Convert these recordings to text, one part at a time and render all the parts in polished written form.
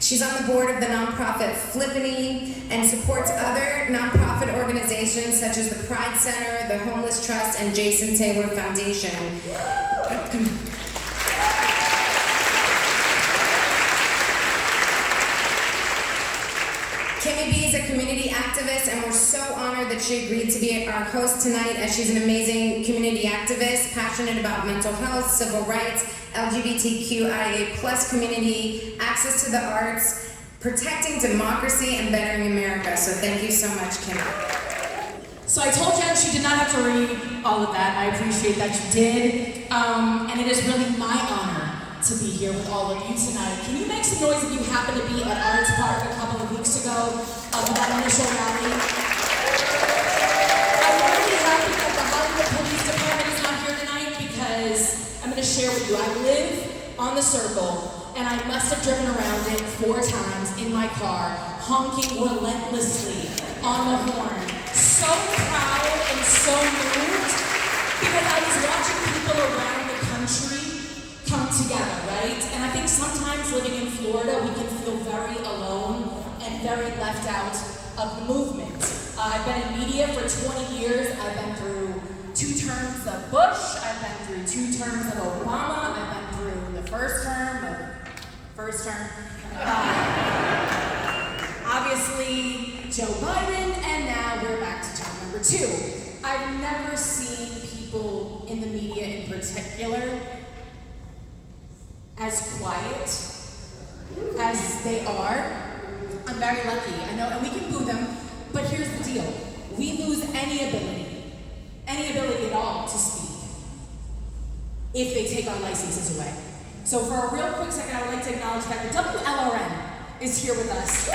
She's on the board of the nonprofit Flippany and supports other nonprofit organizations such as the Pride Center, the Homeless Trust, and Jason Taylor Foundation. Kimmy B is a community activist, and we're so honored that she agreed to be our host tonight, as she's an amazing community activist, passionate about mental health, civil rights, LGBTQIA+ community, access to the arts, protecting democracy, and bettering America. So thank you so much, Kimmy. So I told Jen she did not have to read all of that. I appreciate that you did. And it is really my honor to be here with all of you tonight. Can you make some noise if you happen to be at Arts Park a couple of weeks ago for that initial rally? I'm really happy that the Hollywood Police Department is not here tonight, because I'm going to share with you, I live on the Circle, and I must have driven around it 4 times in my car, honking relentlessly on the horn. So proud and so moved, because I was watching people around the country come together, right? And I think sometimes living in Florida, we can feel very alone and very left out of the movement. I've been in media for 20 years. I've been through 2 terms of Bush. I've been through 2 terms of Obama. I've been through the first term. Obviously, Joe Biden, and now we're back to term number 2. I've never seen people in the media in particular as quiet as they are. I'm very lucky, I know, and we can boo them, but here's the deal. We lose any ability at all to speak if they take our licenses away. So for a real quick second, I would like to acknowledge that the WLRN is here with us.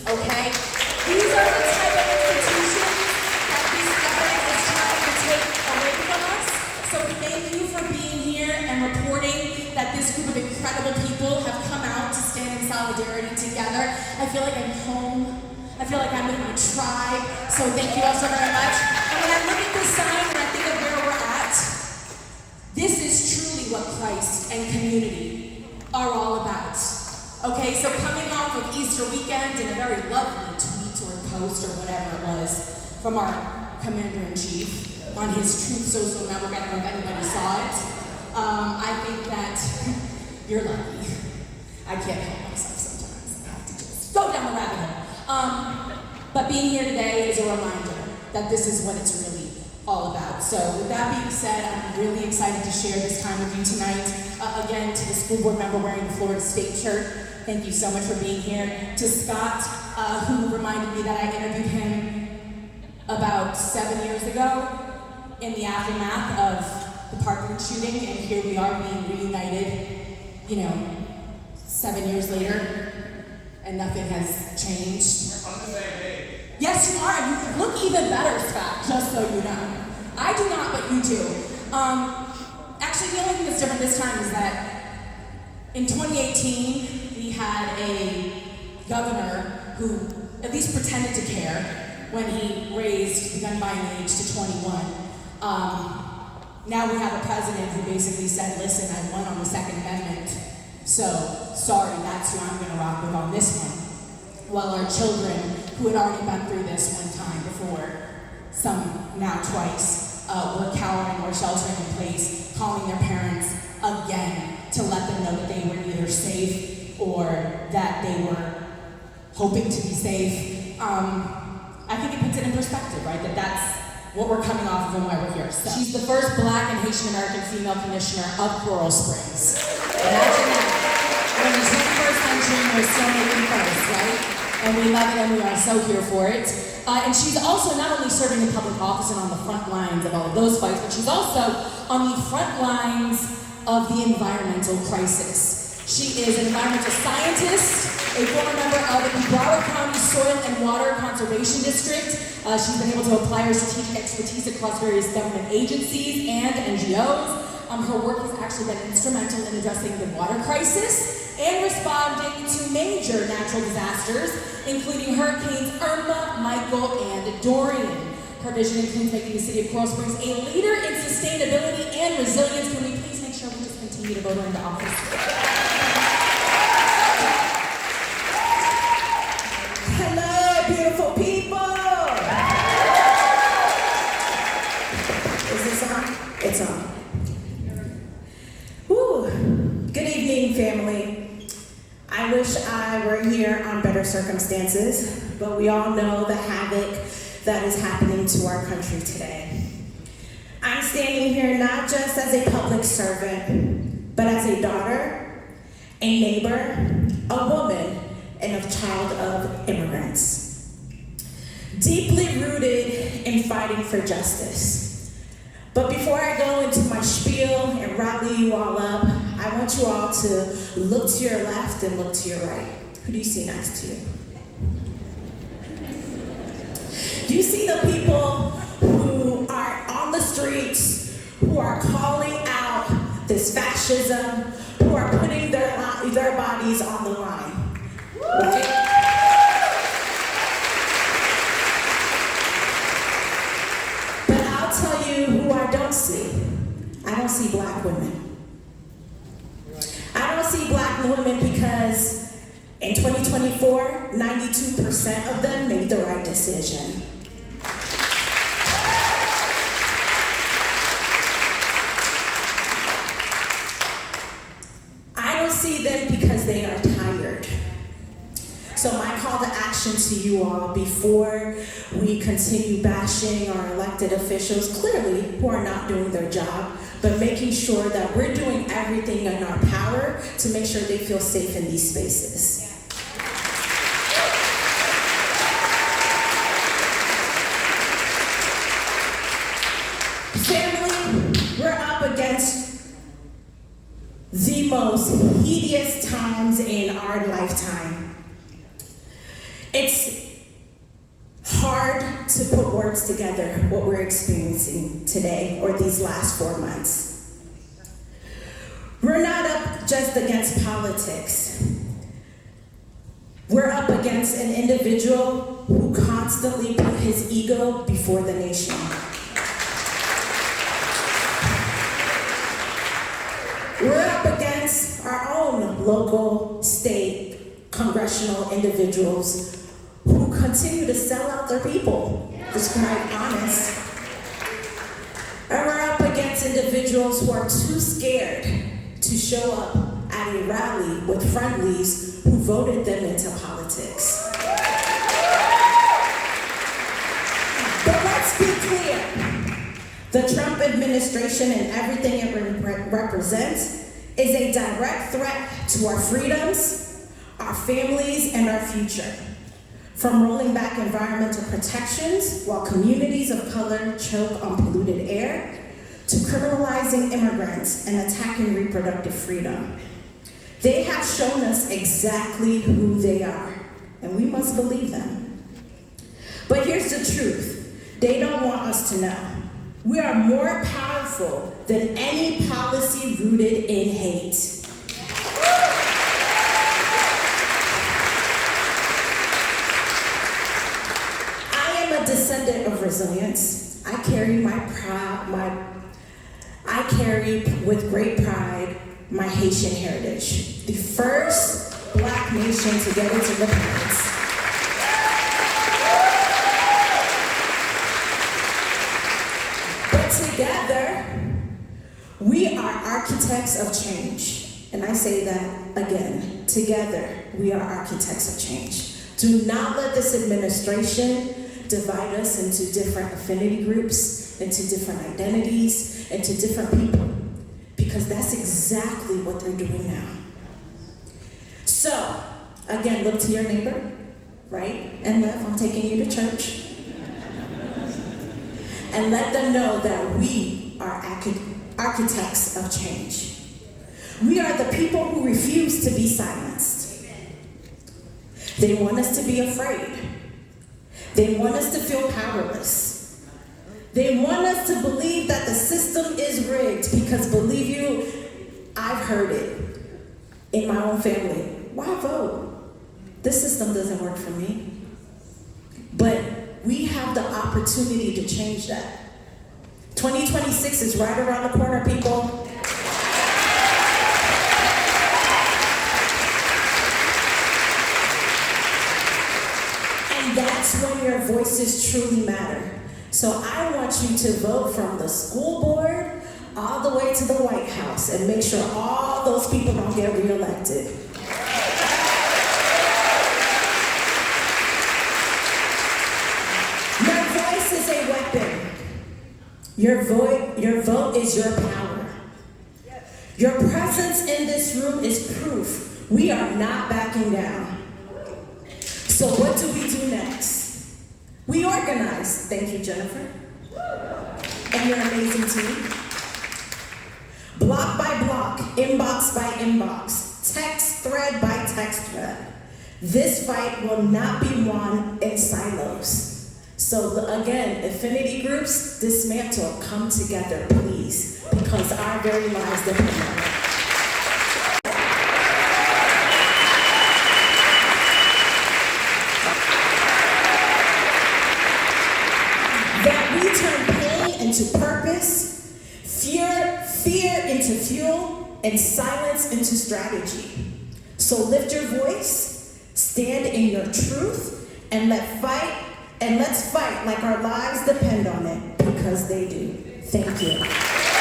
Okay? These are the type of institutions that this government is trying to take away from us. So thank you for being here and reporting that this group of incredible people have come out to stand in solidarity together. I feel like I'm home. I feel like I'm with my tribe. So thank you all so very much. And when I look at this sign and I think of where we're at, this is truly what Christ and community are all about. Okay, so coming off of Easter weekend and a very lovely tweet or post or whatever it was from our Commander-in-Chief on his Truth Social Network, I don't know if anybody saw it. I think that you're lucky. I can't help myself sometimes. I have to just go down the rabbit hole. But being here today is a reminder that this is what it's really all about. So with that being said, I'm really excited to share this time with you tonight. Again, to the school board member wearing the Florida State shirt, thank you so much for being here. To Scott, who reminded me that I interviewed him about 7 years ago in the aftermath of the Parkland shooting, and here we are being reunited, 7 years later, and nothing has changed. We're on the same page. Yes, you are, and you look even better, Scott, just so you know. I do not, but you do. Actually, the only thing that's different this time is that in 2018, we had a governor who at least pretended to care when he raised the gun buying age to 21. Now we have a president who basically said, listen, I won on the Second Amendment, so sorry, that's who I'm gonna rock with on this one. While our children, who had already been through this one time before, some now twice, were cowering or sheltering in place, calling their parents again to let them know that they were either safe or that they were hoping to be safe. I think it puts it in perspective, right? That's what we're coming off of and why we're here. So. She's the first Black and Haitian American female commissioner of Coral Springs. Imagine that. We're in the 21st century and we're still making first, right? And we love it and we are so here for it. And she's also not only serving in public office and on the front lines of all of those fights, but she's also on the front lines of the environmental crisis. She is an environmental scientist, a former member of the Broward County Soil and Water Conservation District. She's been able to apply her strategic expertise across various government agencies and NGOs. Her work has actually been instrumental in addressing the water crisis and responding to major natural disasters, including Hurricanes Irma, Michael, and Dorian. Her vision includes making the city of Coral Springs a leader in sustainability and resilience. Can we please make sure we just continue to vote her into office? Hello, beautiful people. Is this on? It's on. Woo. Good evening, family. I wish I were here on better circumstances, but we all know the havoc that is happening to our country today. I'm standing here not just as a public servant, but as a daughter, a neighbor, a woman, and a child of immigrants. Deeply rooted in fighting for justice. But before I go into my spiel and rally you all up, I want you all to look to your left and look to your right. Who do you see next to you? You see the people who are on the streets, who are calling out this fascism, who are putting their bodies on the line, right? But I'll tell you who I don't see. I don't see black women. I don't see black women because in 2024, 92% of them made the right decision. See them because they are tired. So my call to action to you all before we continue bashing our elected officials, clearly who are not doing their job, but making sure that we're doing everything in our power to make sure they feel safe in these spaces. Family, we're up against the most hideous times in our lifetime. It's hard to put words together what we're experiencing today or these last 4 months. We're not up just against politics. We're up against an individual who constantly put his ego before the nation. We're up against our own local, state, congressional individuals who continue to sell out their people, just to be honest. And we're up against individuals who are too scared to show up at a rally with friendlies who voted them into politics. But let's be clear. The Trump administration and everything it represents is a direct threat to our freedoms, our families, and our future. From rolling back environmental protections while communities of color choke on polluted air, to criminalizing immigrants and attacking reproductive freedom. They have shown us exactly who they are, and we must believe them. But here's the truth. They don't want us to know. We are more powerful than any policy rooted in hate. I am a descendant of resilience. I carry with great pride my Haitian heritage, the first Black nation to get its independence. Together, we are architects of change. And I say that again. Together, we are architects of change. Do not let this administration divide us into different affinity groups, into different identities, into different people. Because that's exactly what they're doing now. So, again, look to your neighbor, right and left. I'm taking you to church. And let them know that we are architects of change. We are the people who refuse to be silenced. They want us to be afraid. They want us to feel powerless. They want us to believe that the system is rigged because, believe you, I've heard it in my own family. Why vote? This system doesn't work for me. But we have the opportunity to change that. 2026 is right around the corner, people. And that's when your voices truly matter. So I want you to vote from the school board all the way to the White House and make sure all those people don't get reelected. Your voice is a weapon. Your vote is your power. Your presence in this room is proof we are not backing down. So what do we do next? We organize. Thank you, Jennifer. And your amazing team. Block by block, inbox by inbox, text thread by text thread. This fight will not be won in silos. So again, affinity groups, dismantle, come together, please, because our very lives depend on it. That we turn pain into purpose, fear into fuel, and silence into strategy. So lift your voice, stand in your truth, and let's fight like our lives depend on it, because they do. Thank you.